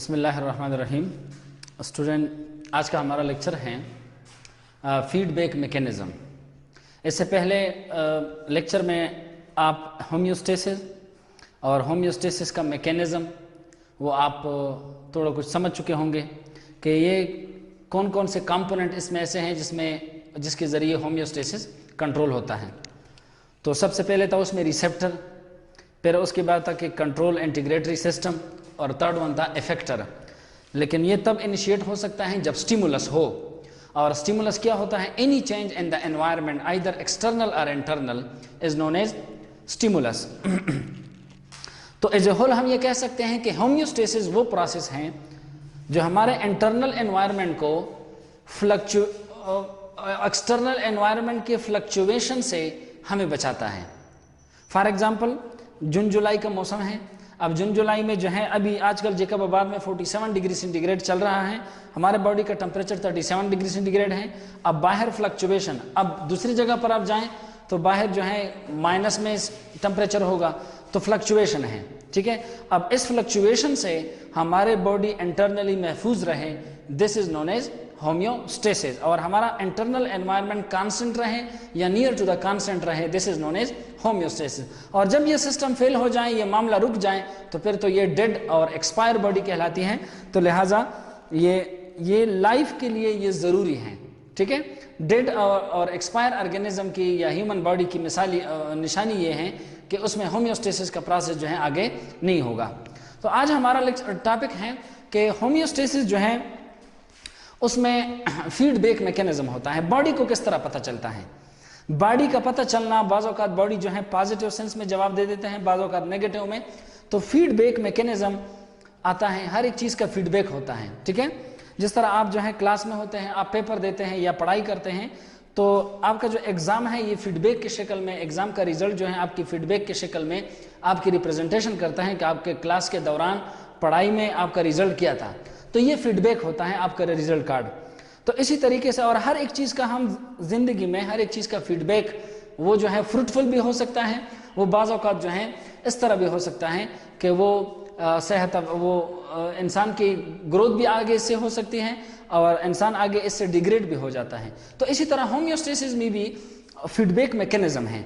बिस्मिल्लाहिर्रहमानिर्रहीम। स्टूडेंट, आज का हमारा लेक्चर है फीडबैक मैकेनिज़्म। इससे पहले लेक्चर में आप होम्योस्टेसिस और होम्योस्टेसिस का मैकेनिज़्म वो आप थोड़ा कुछ समझ चुके होंगे कि ये कौन कौन से कंपोनेंट इसमें ऐसे हैं जिसके ज़रिए होम्योस्टेसिस कंट्रोल होता है। तो सबसे पहले था उसमें रिसेप्टर, फिर उसके बाद था कि कंट्रोल इंटीग्रेटरी सिस्टम, और थर्ड वन था इफेक्टर। लेकिन ये तब इनिशिएट हो सकता है जब स्टिमुलस हो, और स्टिमुलस क्या होता है? Any change in the environment either external और internal is known as stimulus. तो एज ए होल हम ये कह सकते हैं कि होम्योस्टेसिस वो प्रोसेस हैं जो हमारे इंटरनल एनवायरनमेंट को एक्सटर्नल एनवायरनमेंट के फ्लक्चुएशन से हमें बचाता है। फॉर एग्जांपल जून जुलाई का मौसम है। अब जून जुलाई में जो है अभी आजकल जेकबाबाद में 47 डिग्री सेंटीग्रेड चल रहा है, हमारे बॉडी का टेम्परेचर 37 डिग्री सेंटीग्रेड है। अब बाहर फ्लक्चुएशन, अब दूसरी जगह पर आप जाएं तो बाहर जो है माइनस में टेम्परेचर होगा, तो फ्लक्चुएशन है, ठीक है। अब इस फ्लक्चुएशन से हमारे बॉडी इंटरनली महफूज रहे, this is known as homeostasis. और हमारा इंटरनल एनवायरनमेंट कांस्टेंट रहे या नियर टू द कांस्टेंट रहे, this is known as homeostasis. और जब ये सिस्टम फेल हो जाए, ये मामला रुक जाए, तो फिर तो ये डेड और एक्सपायर बॉडी कहलाती है। तो लिहाजा ये लाइफ के लिए ये ज़रूरी है, ठीक है। डेड और एक्सपायर ऑर्गेनिज्म की या ह्यूमन बॉडी की मिसाली निशानी ये है कि उसमें होम्योस्टेसिस का प्रोसेस जो है आगे नहीं होगा। तो आज हमारा टॉपिक है कि होम्योस्टेसिस जो है उसमें फीडबैक मैकेनिज्म होता है। बॉडी को किस तरह पता चलता है? बॉडी का पता चलना, बाज़ औक़ात बॉडी जो है पॉजिटिव सेंस में जवाब दे देते हैं, बाज़ औक़ात नेगेटिव में। तो फीडबैक मैकेनिज्म आता है, हर एक चीज़ का फीडबैक होता है, ठीक है। जिस तरह आप जो है क्लास में होते हैं, आप पेपर देते हैं या पढ़ाई करते हैं, तो आपका जो एग्ज़ाम है ये फीडबैक की शक्ल में, एग्ज़ाम का रिजल्ट जो है आपकी फीडबैक की शक्ल में आपकी रिप्रेजेंटेशन करता है कि आपके क्लास के दौरान पढ़ाई में आपका रिजल्ट क्या था। तो ये फीडबैक होता है आपका रिजल्ट कार्ड। तो इसी तरीके से और हर एक चीज़ का हम जिंदगी में हर एक चीज़ का फीडबैक वो जो है फ्रूटफुल भी हो सकता है, वो बाज़ औक़ात जो है इस तरह भी हो सकता है कि वो सेहत, वो इंसान की ग्रोथ भी आगे इससे हो सकती है और इंसान आगे इससे डिग्रेड भी हो जाता है। तो इसी तरह होम्योस्टेसिस में भी फीडबैक मैकेनिज्म है।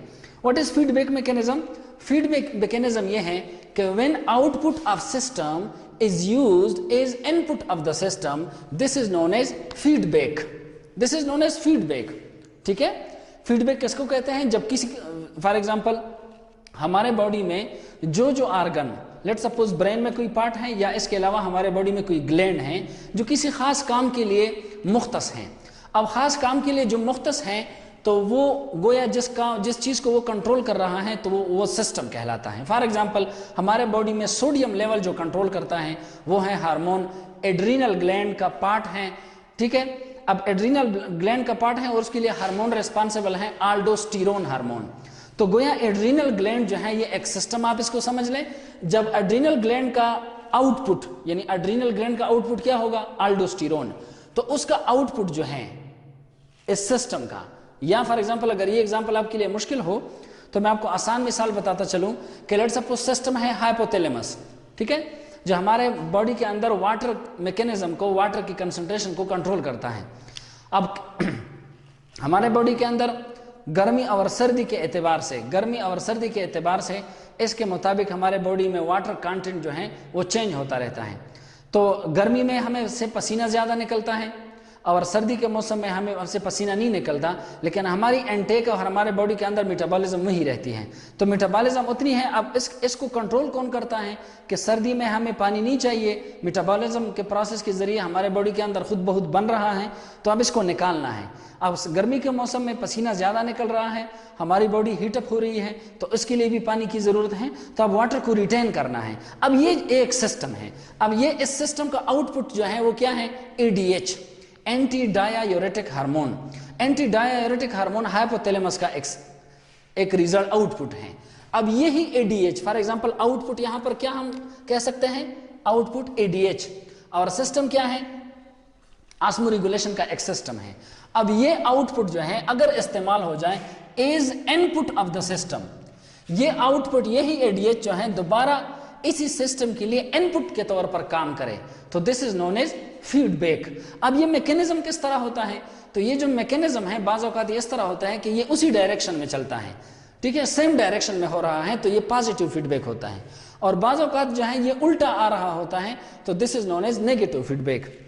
What is feedback mechanism? Feedback mechanism ये है कि when output of system is used as input of the system, this is known as feedback. This is known as feedback, ठीक है। फीडबैक किसको कहते हैं? जब किसी, फॉर एग्जांपल हमारे बॉडी में जो ऑर्गन, लेट सपोज ब्रेन में कोई पार्ट है या इसके अलावा हमारे बॉडी में कोई ग्लैंड है जो किसी खास काम के लिए मुख्तस हैं। अब खास काम के लिए जो मुख्तस हैं तो वो गोया जिस चीज़ को वो कंट्रोल कर रहा है तो वो सिस्टम कहलाता है। फॉर एग्जांपल हमारे बॉडी में सोडियम लेवल जो कंट्रोल करता है वो है हार्मोन, एड्रीनल ग्लैंड का पार्ट है, ठीक है। अब एड्रीनल ग्लैंड का पार्ट है और उसके लिए हार्मोन रिस्पॉन्सिबल है अल्डोस्टेरोन हार्मोन। तो गोया एड्रीनल ग्लैंड जो है ये एक सिस्टम, आप इसको समझ लें। जब एड्रीनल ग्लैंड का आउटपुट, यानी एड्रीनल ग्लैंड का आउटपुट क्या होगा? अल्डोस्टेरोन। तो उसका आउटपुट जो है इस सिस्टम का, या फॉर एग्जांपल अगर ये एग्जांपल आपके लिए मुश्किल हो तो मैं आपको आसान मिसाल बताता चलूं कि लेट्स सपोज सिस्टम है हाइपोथैलेमस, ठीक है, जो हमारे बॉडी के अंदर वाटर मैकेनिज्म को, वाटर की कंसंट्रेशन को कंट्रोल करता है। अब हमारे बॉडी के अंदर गर्मी और सर्दी के एतबार से इसके मुताबिक हमारे बॉडी में वाटर कंटेंट जो है वो चेंज होता रहता है। तो गर्मी में हमें से पसीना ज़्यादा निकलता है और सर्दी के मौसम में हमें हमसे पसीना नहीं निकलता, लेकिन हमारी इनटेक और हमारे बॉडी के अंदर मेटाबॉलिज्म वही रहती है। तो मेटाबॉलिज्म उतनी है। अब इसको कंट्रोल कौन करता है कि सर्दी में हमें पानी नहीं चाहिए, मेटाबॉलिज्म के प्रोसेस के जरिए हमारे बॉडी के अंदर खुद बहुत बन रहा है, तो अब इसको निकालना है। अब गर्मी के मौसम में पसीना ज़्यादा निकल रहा है, हमारी बॉडी हीटअप हो रही है, तो इसके लिए भी पानी की ज़रूरत है, तो अब वाटर को रिटेन करना है। अब ये एक सिस्टम है। अब ये इस सिस्टम का आउटपुट जो है वो क्या है? ADH, anti diuretic hormone. Anti diuretic hormone hypothalamus का एक रिजल्ट आउटपुट है। अब यही ADH, फॉर एग्जांपल आउटपुट यहां पर क्या हम कह सकते हैं? आउटपुट ADH, और सिस्टम क्या है? ऑस्मो रेगुलेशन का एक सिस्टम है। अब ये आउटपुट जो है अगर इस्तेमाल हो जाए as input of the system, ये आउटपुट, यही ADH जो है दोबारा इसी सिस्टम के लिए इनपुट के तौर पर काम करे, तो this is known as feedback. अब ये मैकेनिज्म किस तरह होता है, तो ये जो मैकेनिज्म है बाज़ औक़ात इस तरह होता है कि ये उसी डायरेक्शन में चलता है, ठीक है, सेम डायरेक्शन में हो रहा है, तो ये पॉजिटिव फीडबैक होता है। और बाज़ औक़ात जो है ये उल्टा आ रहा होता है, तो this is known as negative feedback.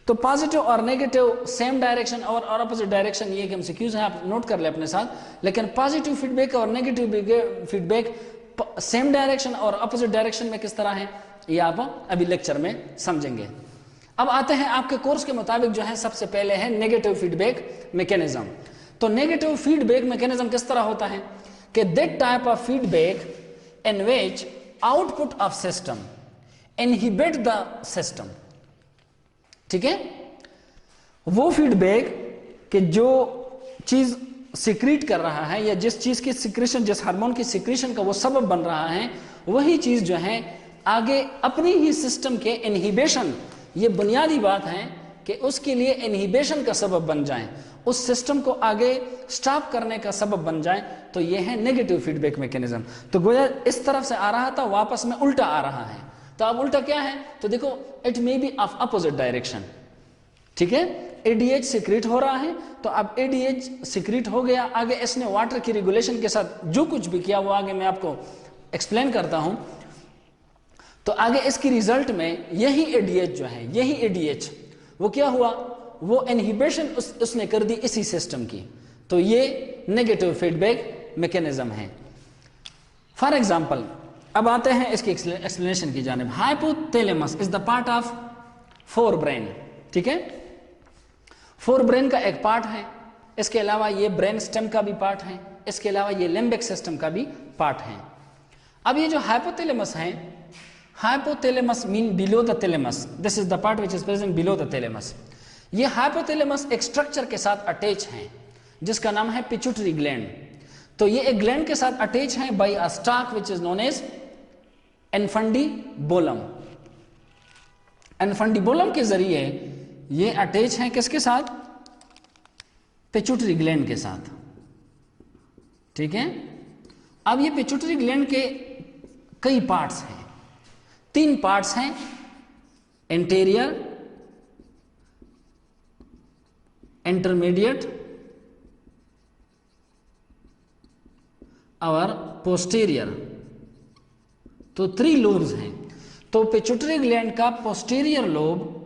तो पॉजिटिव और नेगेटिव सेम डायरेक्शन और अपोजिट डायरेक्शन, ये एमसीक्यूज है, आप नोट कर ले अपने साथ। लेकिन पॉजिटिव फीडबैक और नेगेटिव फीडबैक सेम डायरेक्शन और अपोजिट डायरेक्शन में किस तरह है, ये आप अभी लेक्चर में समझेंगे। अब आते हैं आपके कोर्स के मुताबिक जो है, सबसे पहले है नेगेटिव फीडबैक मैकेनिज्म। तो नेगेटिव फीडबैक मैकेनिज्म किस तरह होता है कि that type of feedback in which output of system inhibit the system, ठीक है, वो फीडबैक कि जो चीज सिक्रीट कर रहा है या जिस चीज की सिक्रेशन, जिस हार्मोन की सिक्रेशन का वो सबब बन रहा है, वही चीज जो है आगे अपनी ही सिस्टम के इनहिबिशन, ये बुनियादी बात है कि उसके लिए इनहिबिशन का सबब बन जाए, उस सिस्टम को आगे स्टॉप करने का सबब बन जाए, तो ये है नेगेटिव फीडबैक मैकेनिज्म। तो गोया इस तरफ से आ रहा था, वापस में उल्टा आ रहा है। तो अब उल्टा क्या है, तो देखो it may be of opposite direction, ठीक है, एडीएच सिक्रीट हो रहा है, तो अब एडीएच सिक्रीट हो गया, आगे इसने वाटर की रेगुलेशन के साथ जो कुछ भी किया वो आगे मैं आपको एक्सप्लेन करता हूं। तो आगे इसकी रिजल्ट में यही एडीएच जो है, यही एडीएच वो क्या हुआ, वो इनहिबिशन उसने कर दी इसी सिस्टम की, तो ये नेगेटिव फीडबैक मैकेनिज्म है। फॉर एग्जांपल अब आते हैं इसकी एक्सप्लेनेशन की जानिब। Hypothalamus is the part of fore brain, ठीक है, फोर ब्रेन का एक पार्ट है, इसके अलावा ये ब्रेन स्टेम का भी पार्ट है, इसके अलावा ये लिम्बिक सिस्टम का भी पार्ट है। अब ये जो हाइपोथैलेमस है, hypothalamus mean below the thalamus, this is the part which is present below the thalamus. ये हाइपोथैलेमस एक स्ट्रक्चर के साथ अटैच है जिसका नाम है पिट्यूटरी ग्लैंड। तो ये एक ग्लैंड के साथ अटैच है by a stalk which is known as infundibulum. Infundibulum के जरिए ये अटैच है किसके साथ, पिट्यूटरी ग्लैंड के साथ, ठीक है। अब ये पिट्यूटरी ग्लैंड के कई पार्ट्स हैं, तीन पार्ट्स हैं, एंटेरियर, इंटरमीडिएट और पोस्टीरियर, तो 3 लोब्स हैं। तो पिट्यूटरी ग्लैंड का पोस्टीरियर लोब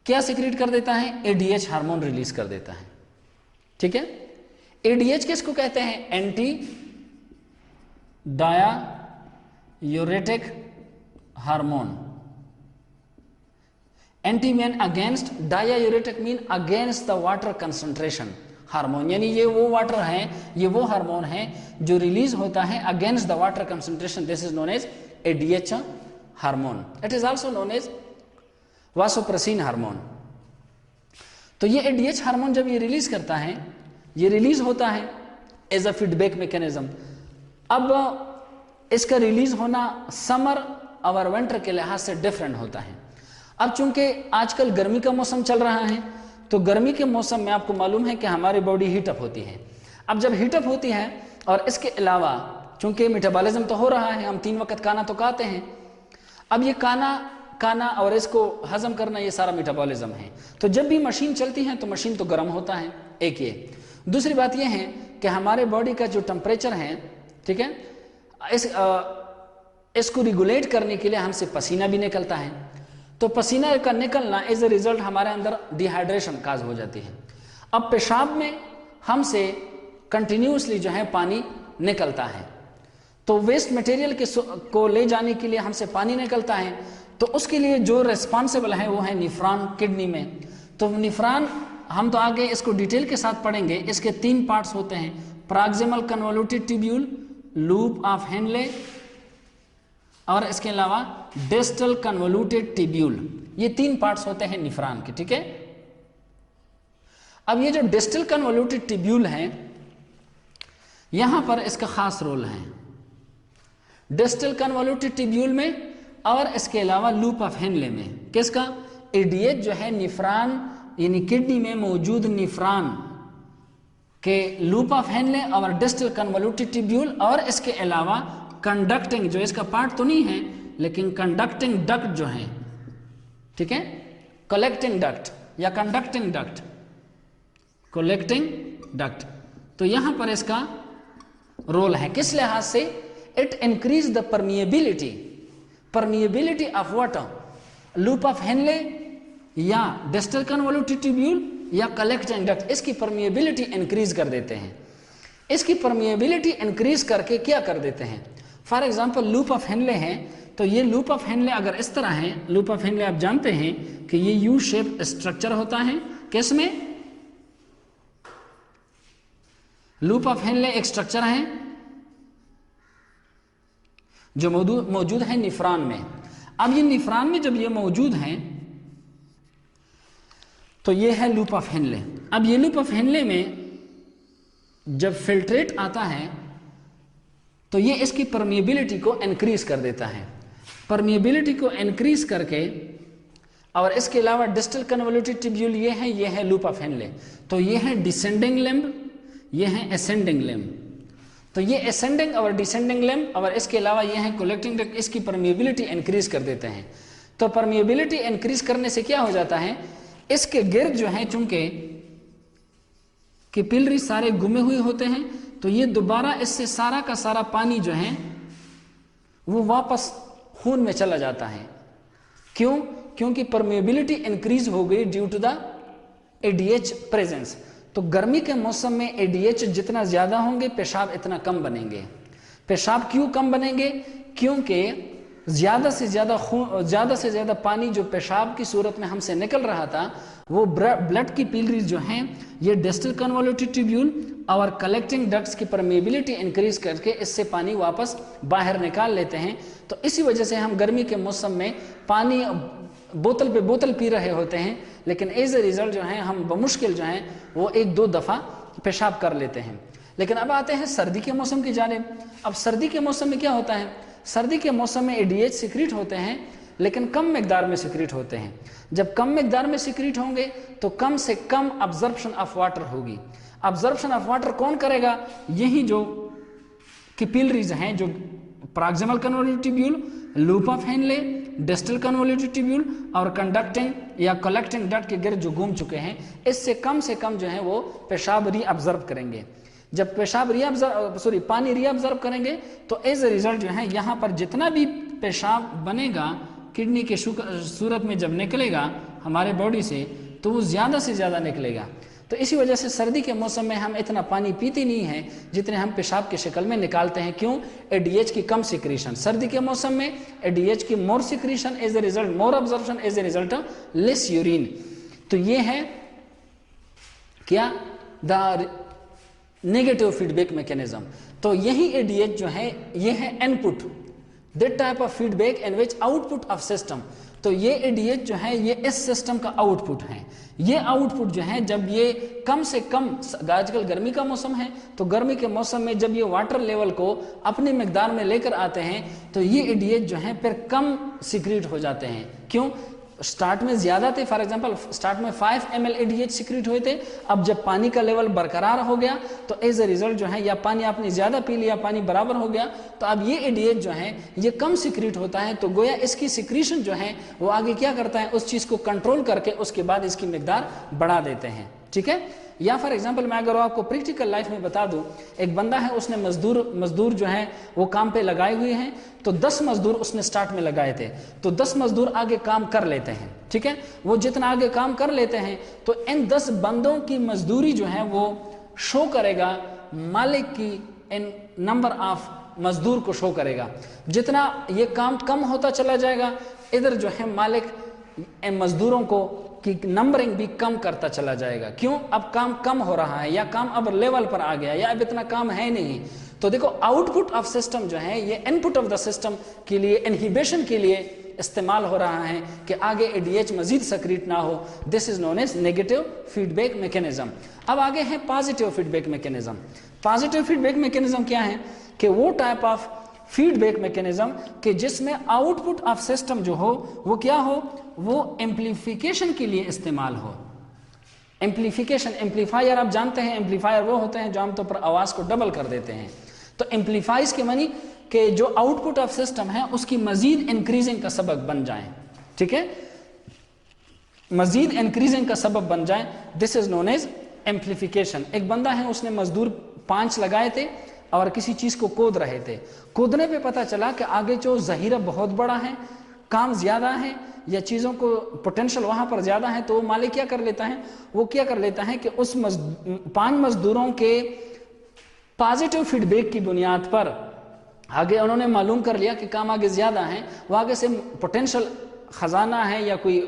क्या सिक्रीट कर देता है, एडीएच हार्मोन रिलीज कर देता है, ठीक है। एडीएच किसको कहते हैं, anti diuretic hormone. Anti mean against, diuretic mean against the water concentration hormone, यानी ये वो वाटर है, ये वो हार्मोन है जो रिलीज होता है against the water concentration, this is known as ADH hormone. It is also known as vasopressin hormone. तो ये एडीएच हार्मोन जब ये रिलीज करता है, ये रिलीज होता है एज अ फीडबैक मैकेनिज्म। अब इसका रिलीज होना समर और विंटर के लिहाज से डिफरेंट होता है। अब चूंकि आजकल गर्मी का मौसम चल रहा है, तो गर्मी के मौसम में आपको मालूम है कि हमारी बॉडी हीटअप होती है। अब जब हीटअप होती है और इसके अलावा चूंकि मेटाबॉलिज्म तो हो रहा है, हम 3 वक्त खाना तो खाते हैं, अब ये खाना और इसको हजम करना, ये सारा मेटाबॉलिज्म है। तो जब भी मशीन चलती है तो मशीन तो गर्म होता है, एक ये। दूसरी बात ये है कि हमारे बॉडी का जो टेम्परेचर है, ठीक है, इसको रेगुलेट करने के लिए हमसे पसीना भी निकलता है। तो पसीना का निकलना एज ए रिजल्ट हमारे अंदर डिहाइड्रेशन काज हो जाती है। अब पेशाब में हमसे कंटिन्यूसली जो है पानी निकलता है, तो वेस्ट मटेरियल को ले जाने के लिए हमसे पानी निकलता है, तो उसके लिए जो रिस्पॉन्सिबल है वो है निफ्रॉन किडनी में। तो निफ्रॉन हम तो आगे इसको डिटेल के साथ पढ़ेंगे। इसके 3 पार्ट्स होते हैं, proximal convoluted tubule, loop of Henle और इसके अलावा डिस्टल कन्वोल्यूटेड ट्यूब्यूल। ये 3 पार्ट्स होते हैं निफ्रॉन के, ठीक है। अब ये जो डिस्टल कन्वोल्यूटेड ट्यूब्यूल है, यहां पर इसका खास रोल है डिस्टल कन्वोल्यूटेड ट्यूब्यूल में और इसके अलावा लूप ऑफ हेनले में। किसका, एडीएच जो है निफ्रॉन यानी किडनी में मौजूद निफ्रॉन के लूप ऑफ हेनले और डिस्टल कन्वोल्यूटेड ट्यूब्यूल और इसके अलावा कंडक्टिंग, जो इसका पार्ट तो नहीं है लेकिन कंडक्टिंग डक्ट जो है, ठीक है, कलेक्टिंग डक्ट या कंडक्टिंग डक्ट, कलेक्टिंग डक्ट। तो यहां पर इसका रोल है किस लिहाज से, it increase the permeability, permeability of water, loop of Henle या डिस्टल कन्वोल्यूटेड ट्यूब्यूल या कलेक्टिंग डक्ट, इसकी परमिएबिलिटी इंक्रीज कर देते हैं। इसकी परमिएबिलिटी इंक्रीज करके क्या कर देते हैं, for example loop of Henle है, तो ये लूप ऑफ हेनले अगर इस तरह है, लूप ऑफ हेनले आप जानते हैं कि ये यू शेप स्ट्रक्चर होता है, किसमें, लूप ऑफ हेनले एक स्ट्रक्चर है जो मौजूद है निफ्रॉन में। अब ये निफ्रॉन में जब ये मौजूद है तो ये है लूप ऑफ हेनले। अब ये लूप ऑफ हेनले में जब फिल्ट्रेट आता है तो ये इसकी परमिएबिलिटी को इंक्रीज कर देता है, परमिएबिलिटी को इंक्रीज करके, और इसके अलावा डिस्टल कन्वोल्यूटेड ट्यूब्यूल ये है लूप ऑफ हेनले, तो ये है डिसेंडिंग लिम्ब, ये है असेंडिंग लिम्ब, तो ये असेंडिंग और डिसेंडिंग लिम्ब और इसके अलावा ये है कलेक्टिंग डक्ट, इसकी परमिएबिलिटी इंक्रीज कर देते हैं। तो परमिएबिलिटी इंक्रीज करने से क्या हो जाता है, इसके गिर्द जो है चूंकि कैपिलरी सारे गुमे हुए होते हैं, तो ये दोबारा इससे सारा का सारा पानी जो है वो वापस खून में चला जाता है। क्यों, क्योंकि परमिएबिलिटी इंक्रीज हो गई due to the ADH presence. तो गर्मी के मौसम में एडीएच जितना ज्यादा होंगे पेशाब इतना कम बनेंगे। पेशाब क्यों कम बनेंगे, क्योंकि ज्यादा से ज्यादा पानी जो पेशाब की सूरत में हमसे निकल रहा था वो ब्लड की पीलरी जो हैं ये डिस्टल कन्वोल्यूटेड ट्यूब्यूल और कलेक्टिंग डक्ट्स की परमिएबिलिटी इंक्रीज करके इससे पानी वापस बाहर निकाल लेते हैं। तो इसी वजह से हम गर्मी के मौसम में पानी बोतल पे बोतल पी रहे होते हैं, लेकिन एज ए रिजल्ट जो है हम बमुश्किल जो है वो 1-2 दफ़ा पेशाब कर लेते हैं। लेकिन अब आते हैं सर्दी के मौसम की जानिब। अब सर्दी के मौसम में क्या होता है, सर्दी के मौसम में एडीएच सिक्रीट होते हैं लेकिन कम मिकदार में सिक्रीट होते हैं। जब कम मिकदार में सिक्रीट होंगे तो कम से कम अब्जॉर्प्शन ऑफ वाटर होगी। अब्जॉर्प्शन ऑफ वाटर कौन करेगा, यही जो कैपिलरीज हैं, जो proximal convoluted tubule, loop of Henle, distal convoluted tubule और कंडक्टिंग या कलेक्टिंग डक्ट के गिर्द जो घूम चुके हैं, इससे कम जो है वो पेशाब रीअब्जॉर्ब करेंगे। जब पेशाब पानी रीअब्जॉर्ब करेंगे तो एज ए रिजल्ट जो है यहाँ पर जितना भी पेशाब बनेगा किडनी के सूरत में जब निकलेगा हमारे बॉडी से तो वो ज़्यादा से ज़्यादा निकलेगा। तो इसी वजह से सर्दी के मौसम में हम इतना पानी पीते नहीं हैं जितने हम पेशाब की शक्ल में निकालते हैं। क्यों, एडीएच की कम सिक्रीशन। सर्दी के मौसम में एडीएच की more secretion as a result, more absorption as a result of less urine. तो ये है क्या, द नेगेटिव फीडबैक मैकेनिज्म। तो यही एडीएच जो है ये है input, that type of feedback in which output of system. तो ये एडीएच जो है ये इस सिस्टम का आउटपुट है। ये आउटपुट जो है जब ये कम से कम, आजकल गर्मी का मौसम है तो गर्मी के मौसम में जब ये वाटर लेवल को अपने मिकदार में लेकर आते हैं तो ये एडीएच जो है फिर कम सिक्रीट हो जाते हैं। क्यों, स्टार्ट में ज्यादा थे, फॉर एग्जांपल स्टार्ट में 5 ml एडीएच सिक्रीट हुए थे, अब जब पानी का लेवल बरकरार हो गया तो एज ए रिजल्ट जो है या पानी आपने ज्यादा पी लिया, पानी बराबर हो गया, तो अब ये एडीएच जो है ये कम सिक्रीट होता है। तो गोया इसकी सिक्रीशन जो है वो आगे क्या करता है, उस चीज को कंट्रोल करके उसके बाद इसकी मिकदार बढ़ा देते हैं। ठीक है, या फॉर एग्जांपल मैं अगर आपको प्रैक्टिकल लाइफ में बता दूं, एक बंदा है उसने मजदूर जो है वो काम पे लगाए हुए हैं, तो 10 मजदूर उसने स्टार्ट में लगाए थे, तो 10 मजदूर आगे काम कर लेते हैं। ठीक है, वो जितना आगे काम कर लेते हैं तो इन 10 बंदों की मजदूरी जो है वो शो करेगा मालिक की इन नंबर ऑफ मजदूर को शो करेगा। जितना ये काम कम होता चला जाएगा इधर जो है मालिक मजदूरों को कि नंबरिंग भी कम करता चला जाएगा। क्यों, अब काम कम हो रहा है या काम अब लेवल पर आ गया या अब इतना काम है नहीं। तो देखो आउटपुट ऑफ सिस्टम जो है ये इनपुट ऑफ द सिस्टम के लिए, इनहिबिशन के लिए इस्तेमाल हो रहा है कि आगे एडीएच मजीद सक्रीट ना हो। This is known as negative feedback mechanism. अब आगे है positive feedback mechanism. Positive feedback mechanism क्या है कि वो टाइप ऑफ फीडबैक मैकेनिज्म कि जिसमें आउटपुट ऑफ सिस्टम जो हो वो क्या हो, वो एम्प्लीफिकेशन के लिए इस्तेमाल हो। एम्प्लीफिकेशन, एम्पलीफायर आप जानते हैं, एम्पलीफायर वो होते हैं जो आमतौर पर आवाज को डबल कर देते हैं। तो एम्पलीफाइज के मानी कि जो आउटपुट ऑफ सिस्टम है उसकी मजीद इंक्रीजिंग का सबब बन जाए, ठीक है, मजीद इंक्रीजिंग का सबब बन जाए, this is known as amplification. एक बंदा है, उसने मजदूर 5 लगाए थे और किसी चीज को खोद रहे थे, खोदने पे पता चला कि आगे जो जहीरा बहुत बड़ा है, काम ज्यादा है, या चीजों को पोटेंशियल वहां पर ज्यादा है, तो वो मालिक क्या कर लेता है, वो क्या कर लेता है कि उस 5 मजदूरों के पॉजिटिव फीडबैक की बुनियाद पर आगे उन्होंने मालूम कर लिया कि काम आगे ज्यादा है, वो आगे से पोटेंशियल खजाना है या कोई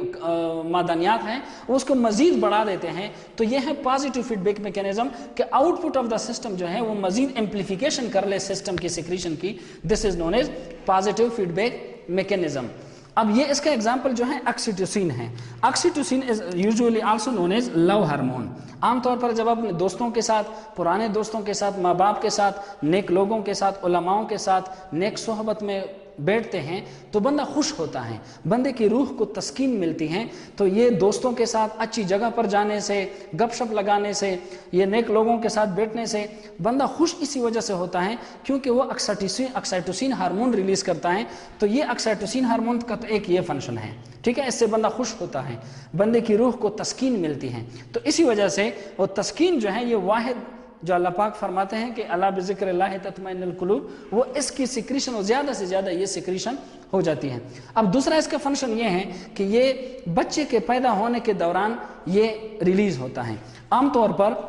मादनियात है, उसको मजीद बढ़ा देते हैं। तो यह है पॉजिटिव फीडबैक मैकेनिज्म कि आउटपुट ऑफ द सिस्टम जो है वो मजीद एम्प्लीफिकेशन कर ले सिस्टम की सिक्रीशन की, this is known as positive feedback mechanism. अब ये इसका एग्जांपल जो है ऑक्सीटोसिन है। Oxytocin is usually also known as love hormone. आमतौर पर जब अपने दोस्तों के साथ, पुराने दोस्तों के साथ, माँ बाप के साथ, नेक लोगों के साथ, उलमाओं के साथ नेक सोहबत में बैठते हैं तो बंदा खुश होता है, बंदे की रूह को तस्कीन मिलती है। तो ये दोस्तों के साथ अच्छी जगह पर जाने से, गपशप लगाने से, ये नेक लोगों के साथ बैठने से बंदा खुश इसी वजह से होता है क्योंकि वो ऑक्सीटोसिन हार्मोन रिलीज करता है। तो ये ऑक्सीटोसिन हार्मोन का तो एक ये फंक्शन है, ठीक है, इससे बंदा खुश होता है, बंदे की रूह को तस्कीन मिलती है। तो इसी वजह से वो तस्कीन जो है, ये वाहिद जो अल्लाह पाक फरमाते हैं कि अला बिज़िक्रिल्लाह तत्मइन्नुल कुलूब, वो इसकी सिक्रीशन और ज़्यादा से ज़्यादा ये सिक्रीशन हो जाती है। अब दूसरा इसका फंक्शन ये है कि ये बच्चे के पैदा होने के दौरान ये रिलीज़ होता है आमतौर पर।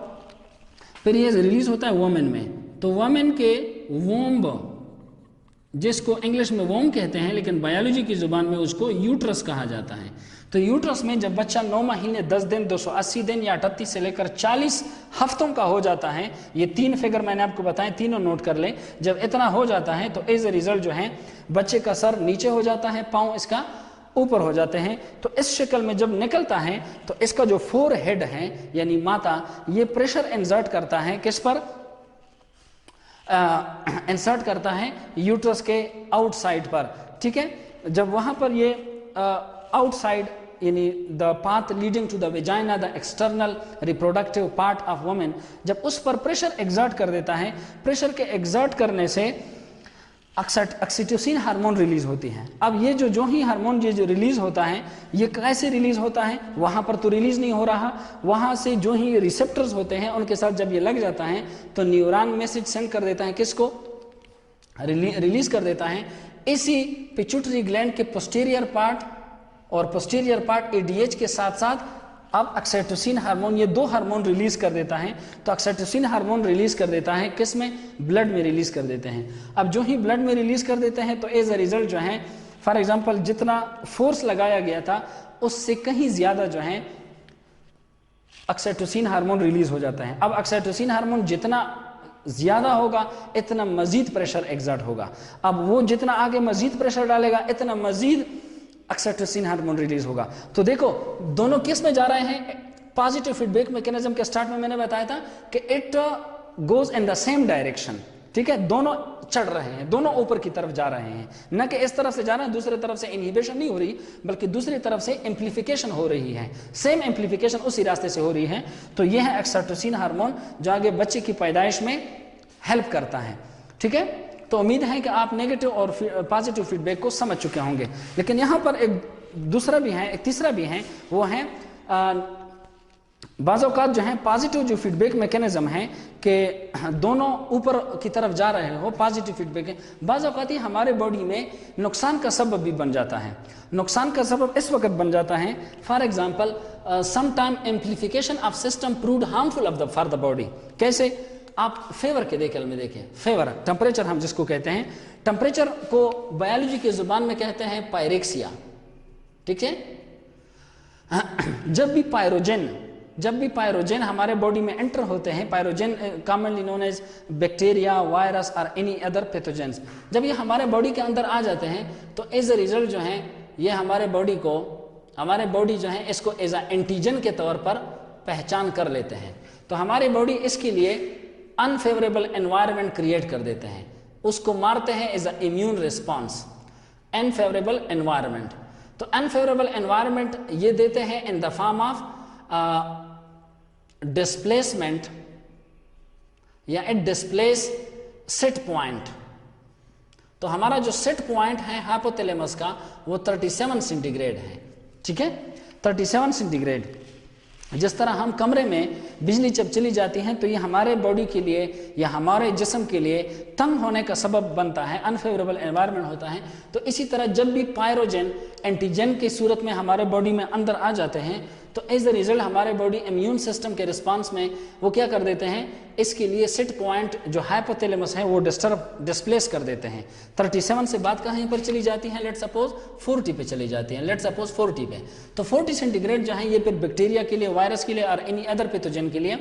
फिर ये रिलीज़ होता है वोमेन में, तो वोमेन के वोम्ब, जिसको इंग्लिश में वोम कहते हैं लेकिन बायोलॉजी की ज़ुबान में उसको यूट्रस कहा जाता है। तो यूट्रस में जब बच्चा 9 महीने 10 दिन 280 दिन या 38 से लेकर 40 हफ्तों का हो जाता है, ये 3 फिगर मैंने आपको बताए, तीनों नोट कर लें। जब इतना हो जाता है तो एज ए रिजल्ट जो है बच्चे का सर नीचे हो जाता है, पाँव इसका ऊपर हो जाते हैं। तो इस शक्ल में जब निकलता है तो इसका जो फोर हेड है यानी माता, ये प्रेशर इंसर्ट करता है किस पर, इंसर्ट करता है यूट्रस के आउटसाइड पर, ठीक है। जब वहां पर ये आउटसाइड यानी the path leading to the vagina, the external reproductive part of women, जब उस पर प्रेशर एग्जर्ट कर देता है, प्रेशर के एग्जर्ट करने से ऑक्सीटोसिन हार्मोन रिलीज होती है। अब ये जो ही हार्मोन जो रिलीज होता है, ये कैसे रिलीज होता है, वहां पर तो रिलीज नहीं हो रहा, वहां से जो ही रिसेप्टर्स होते हैं उनके साथ जब ये लग जाता है तो न्यूरॉन मैसेज सेंड कर देता है, किसको, रिलीज कर देता है इसी पिट्यूटरी ग्लैंड के पोस्टीरियर पार्ट और पोस्टीरियर पार्ट एडीएच के साथ साथ अब ऑक्सीटोसिन हार्मोन, ये 2 हार्मोन रिलीज कर देता है। तो ऑक्सीटोसिन हार्मोन रिलीज कर देता है किस में, ब्लड में रिलीज कर देते हैं। अब जो ही ब्लड में रिलीज कर देते हैं तो एज अ रिजल्ट जो है, फॉर एग्जांपल जितना फोर्स लगाया गया था उससे कहीं ज्यादा जो है ऑक्सीटोसिन हार्मोन रिलीज हो जाता है। अब ऑक्सीटोसिन हार्मोन जितना ज्यादा होगा इतना मजीद प्रेशर एग्जर्ट होगा। अब वो जितना आगे मजीद प्रेशर डालेगा इतना मजीद ऑक्सीटोसिन हार्मोन रिलीज होगा। तो देखो दोनों किस में जा रहे हैं, पॉजिटिव फीडबैक मैकेनिज्म के स्टार्ट में मैंने बताया था कि it goes in the same direction, ठीक है, दोनों चढ़ रहे हैं, दोनों ऊपर की तरफ जा रहे हैं, न कि इस तरफ से जा रहे हैं दूसरी तरफ से इनहिबिशन नहीं हो रही, बल्कि दूसरी तरफ से एम्प्लीफिकेशन हो रही है, सेम एम्प्लीफिकेशन उसी रास्ते से हो रही है। तो यह है ऑक्सीटोसिन हार्मोन जो आगे बच्चे की पैदाइश में हेल्प करता है, ठीक है। तो उम्मीद है कि आप नेगेटिव और पॉजिटिव फीडबैक को समझ चुके होंगे। लेकिन यहाँ पर एक दूसरा भी है, एक तीसरा भी है, वो है बाज़ औक़ात जो है पॉजिटिव जो फीडबैक मैकेनिज्म है कि दोनों ऊपर की तरफ जा रहे हो, पॉजिटिव फीडबैक है, बाज़ औक़ात हमारे बॉडी में नुकसान का सबब भी बन जाता है। नुकसान का सबब इस वक्त बन जाता है, for example sometime amplification of system proved harmful for the body. कैसे, आप फेवर के देखें में देखें, फेवर टेम्परेचर हम जिसको कहते हैं, टेम्परेचर को बायोलॉजी की जुबान में कहते हैं पायरेक्सिया, ठीक है। जब भी पायरोजन हमारे बॉडी में एंटर होते हैं, pyrogen commonly known as bacteria, virus और एनी अदर पैथोजेंस, जब ये हमारे बॉडी के अंदर आ जाते हैं तो एज ए रिजल्ट जो है ये हमारे बॉडी जो है इसको एज ए एंटीजन के तौर पर पहचान कर लेते हैं। तो हमारी बॉडी इसके लिए अनफेवरेबल एनवायरनमेंट क्रिएट कर देते हैं, उसको मारते हैं as a immune response, unfavourable environment. तो अनफेवरेबल एनवायरनमेंट ये देते हैं in the form of displacement या इट डिस्प्लेस सेट पॉइंट। तो हमारा जो सेट पॉइंट है हाइपोथैलेमस का वो 37 सेंटीग्रेड है, ठीक है, 37 सेंटीग्रेड। जिस तरह हम कमरे में बिजली जब चली जाती है तो ये हमारे बॉडी के लिए या हमारे जिस्म के लिए तंग होने का सबब बनता है, अनफेवरेबल एनवायरनमेंट होता है। तो इसी तरह जब भी पायरोजन एंटीजन की सूरत में हमारे बॉडी में अंदर आ जाते हैं तो एज अ रिजल्ट हमारे बॉडी इम्यून सिस्टम के रिस्पांस में वो क्या कर देते हैं, इसके लिए सेट पॉइंट जो हाइपोथैलेमस है वो डिस्प्लेस कर देते हैं। 37 से बात कहीं पर चली जाती है, लेट सपोज 40 पे चली जाती है, लेट सपोज 40 पे। तो 40 सेंटीग्रेड जो है ये फिर बैक्टीरिया के लिए, वायरस के लिए और एनी अदर पैथोजन के लिए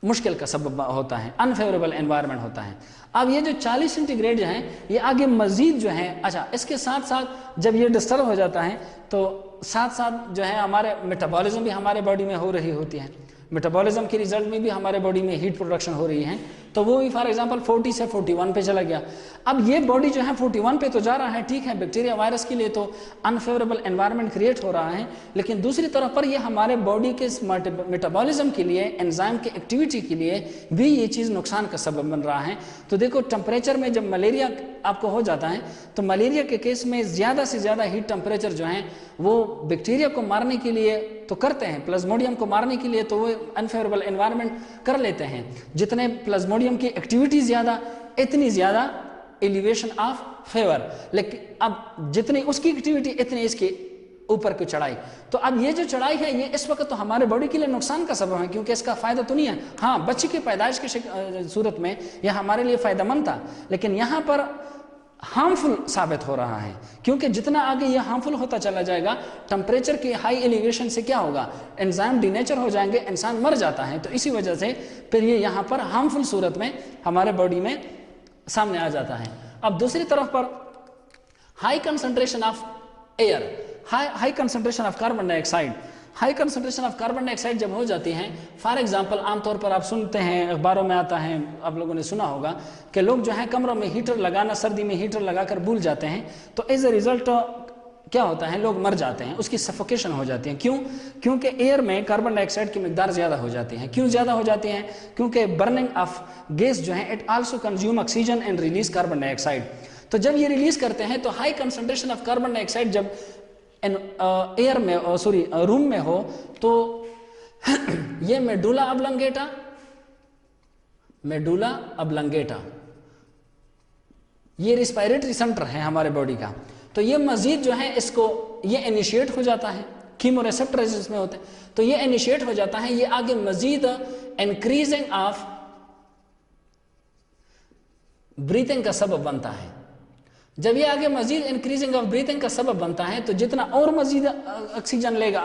मुश्किल का सबब होता है, अनफेवरेबल एनवायरनमेंट होता है। अब ये जो 40 सेंटीग्रेड जो है ये आगे मजीद जो है, अच्छा इसके साथ साथ जब ये डिस्टर्ब हो जाता है तो साथ साथ जो है हमारे मेटाबॉलिज्म भी हमारे बॉडी में हो रही होती है, मेटाबॉलिज्म के रिजल्ट में भी हमारे बॉडी में हीट प्रोडक्शन हो रही है। तो वो भी फॉर एग्जांपल 40 से 41 पे चला गया। अब ये बॉडी जो है 41 पे तो जा रहा है, ठीक है, बैक्टीरिया वायरस के लिए तो अनफेवरेबल एनवायरनमेंट क्रिएट हो रहा है, लेकिन दूसरी तरफ पर ये हमारे बॉडी के मेटाबॉलिज्म के लिए, एंजाइम की एक्टिविटी के लिए भी ये चीज़ नुकसान का सबब बन रहा है। तो देखो टेम्परेचर में जब मलेरिया आपको हो जाता है तो मलेरिया के केस में ज़्यादा से ज़्यादा हीट टेम्परेचर जो है वो बैक्टीरिया को मारने के लिए तो करते हैं, प्लाज्मोडियम को मारने के लिए तो वो अनफेवरेबल एनवायरनमेंट कर लेते हैं। जितने प्लाज्मोडियम की एक्टिविटी ज़्यादा, इतनी ज़्यादा एलिवेशन ऑफ फेवर, लेकिन अब जितनी उसकी एक्टिविटी इतनी इसके ऊपर की चढ़ाई। तो अब ये जो चढ़ाई है ये इस वक्त तो हमारे बॉडी के लिए नुकसान का सबब है, क्योंकि इसका फायदा तो नहीं है। हाँ, बच्चे की पैदाइश की सूरत में यह हमारे लिए फायदेमंद था, लेकिन यहाँ पर हार्मफुल साबित हो रहा है, क्योंकि जितना आगे ये हार्मफुल होता चला जाएगा, टेम्परेचर की हाई एलिवेशन से क्या होगा, एंजाइम डिनेचर हो जाएंगे, इंसान मर जाता है। तो इसी वजह से फिर ये यहाँ पर हार्मफुल सूरत में हमारे बॉडी में सामने आ जाता है। अब दूसरी तरफ पर high concentration of air, high concentration of carbon dioxide, high concentration of carbon dioxide जब हो जाती है, फॉर एग्जांपल आमतौर पर आप सुनते हैं, अखबारों में आता है, आप लोगों ने सुना होगा कि लोग जो है कमरों में हीटर लगाना, सर्दी में हीटर लगाकर भूल जाते हैं, तो एज ए रिजल्ट क्या होता है, लोग मर जाते हैं, उसकी सफोकेशन हो जाती है। क्यों? क्योंकि एयर में कार्बन डाइऑक्साइड की मिकदार ज़्यादा हो जाती है। क्यों ज़्यादा हो जाती है? क्योंकि बर्निंग ऑफ गैस जो है it also consume oxygen and release carbon dioxide. तो जब ये रिलीज करते हैं तो high concentration of carbon dioxide जब एयर में सॉरी रूम में हो तो ये मेडुला ऑब्लंगेटा ये रिस्पायरेटरी सेंटर है हमारे बॉडी का, तो ये मजीद जो है इसको ये इनिशिएट हो जाता है, कीमोरेसेप्टर्स इसमें होते हैं, तो ये इनिशिएट हो जाता है, ये आगे मजीद इंक्रीजिंग ऑफ ब्रीथिंग का सबब बनता है। जब ये आगे मजीद इंक्रीजिंग ऑफ ब्रीथिंग का सबब बनता है तो जितना और मजीद ऑक्सीजन लेगा,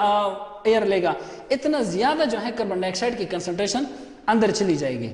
एयर लेगा, इतना ज्यादा जो है कार्बन डाइऑक्साइड की कंसंट्रेशन अंदर चली जाएगी।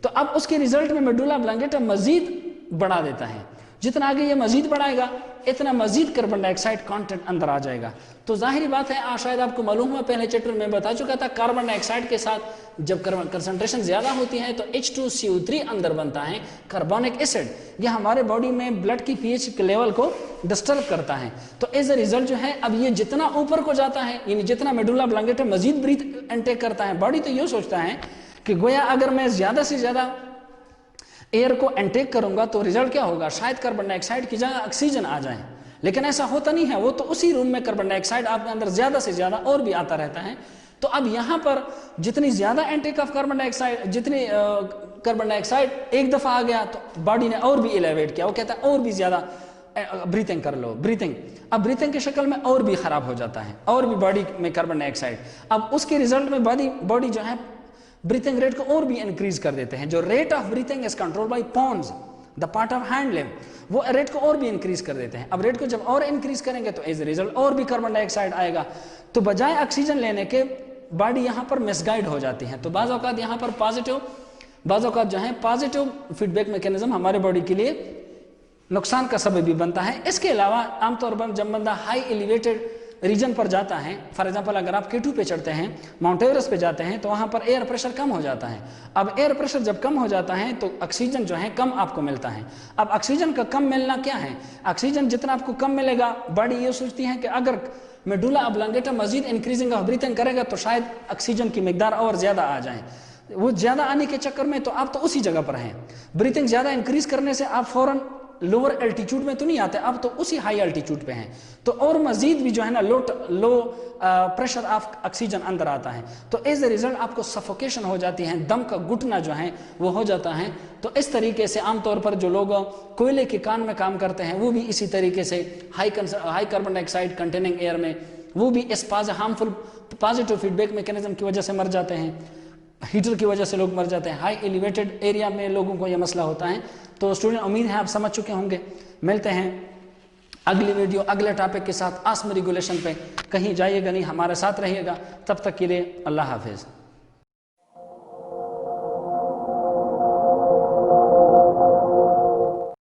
तो अब उसके रिजल्ट में मेडुला ऑब्लंगेटा मजीद बढ़ा देता है, जितना आगे ये मजीद बढ़ाएगा इतना मजीद कार्बन डाइऑक्साइड कंटेंट अंदर आ जाएगा। तो जाहिर बात है, शायद आपको मालूम हुआ, पहले चैप्टर में बता चुका था, कार्बन डाइऑक्साइड के साथ जब कंसंट्रेशन ज्यादा होती है तो H2CO3 अंदर बनता है, कार्बोनिक एसिड। ये हमारे बॉडी में ब्लड की pH के लेवल को डिस्टर्ब करता है। तो एज ए रिजल्ट जो है अब ये जितना ऊपर को जाता है, यानी जितना मेडुला ऑब्लंगेटा मजीद ब्रीथ इनटेक करता है, बॉडी तो ये सोचता है कि गोया अगर मैं ज्यादा से ज्यादा एयर को इनटेक करूंगा तो रिजल्ट क्या होगा, शायद कार्बन डाइऑक्साइड की जगह ऑक्सीजन आ जाए, लेकिन ऐसा होता नहीं है। वो तो उसी रूम में कार्बन डाइऑक्साइड आपके अंदर ज्यादा से ज्यादा और भी आता रहता है। तो अब यहाँ पर जितनी ज्यादा इनटेक ऑफ कार्बन डाइऑक्साइड, जितनी कार्बन डाइऑक्साइड एक दफा आ गया तो बॉडी ने और भी एलिवेट किया, वो कहता है और भी ज्यादा ब्रीथिंग कर लो, ब्रीथिंग। अब ब्रीथिंग की शक्ल में और भी खराब हो जाता है, और भी बॉडी में कार्बन डाइऑक्साइड। अब उसके रिजल्ट में बॉडी जो है ब्रीथिंग रेट को और भी इंक्रीज कर देते हैं। जो rate of breathing is control by pons, the part of hand limb, वो रेट को और भी इंक्रीज कर देते हैं। अब रेट को जब और इंक्रीज करेंगे तो एज ए रिजल्ट और भी कार्बन डाइऑक्साइड आएगा। तो बजाय ऑक्सीजन लेने के बॉडी यहाँ पर मिसगाइड हो जाती है। तो बाज़ औक़ात यहाँ पर पॉजिटिव, बाज़ औक़ात जो है पॉजिटिव फीडबैक मैकेनिज्म हमारे बॉडी के लिए नुकसान का सबब भी बनता है। इसके अलावा आमतौर पर जब बंदा हाई एलिवेटेड रीजन पर जाता है, फॉर एग्जांपल अगर आप K2 पे चढ़ते हैं, माउंट एवरेस्ट पे जाते हैं, तो वहाँ पर एयर प्रेशर कम हो जाता है। अब एयर प्रेशर जब कम हो जाता है तो ऑक्सीजन जो है कम आपको मिलता है। अब ऑक्सीजन का कम मिलना क्या है, ऑक्सीजन जितना आपको कम मिलेगा, बॉडी ये सोचती है कि अगर मेडुला ऑब्लंगेटा मजीद इंक्रीजिंग ऑफ ब्रीथिंग करेगा तो शायद ऑक्सीजन की मिकदार और ज्यादा आ जाए। वो ज्यादा आने के चक्कर में तो आप तो उसी जगह पर हैं, ब्रीथिंग ज्यादा इंक्रीज करने से आप फौरन लोअर एल्टीट्यूड में तो नहीं आते, अब तो उसी हाई एल्टीट्यूड पे हैं, तो और मजीद भी जो है ना लो प्रेशर ऑफ ऑक्सीजन अंदर आता है, तो एज ए रिजल्ट आपको सफोकेशन हो जाती है, दम का घुटना जो है वो हो जाता है। तो इस तरीके से आमतौर पर जो लोग कोयले के कान में काम करते हैं वो भी इसी तरीके से high carbon dioxide containing air में वो भी इस हार्मफुल पॉजिटिव फीडबैक मैकेनिज्म की वजह से मर जाते हैं, हीटर की वजह से लोग मर जाते हैं, हाई एलिवेटेड एरिया में लोगों को यह मसला होता है। तो स्टूडेंट, उम्मीद है आप समझ चुके होंगे। मिलते हैं अगली वीडियो अगले टॉपिक के साथ, आस्मा रेगुलेशन पे। कहीं जाइएगा नहीं, हमारे साथ रहिएगा। तब तक के लिए अल्लाह हाफिज़।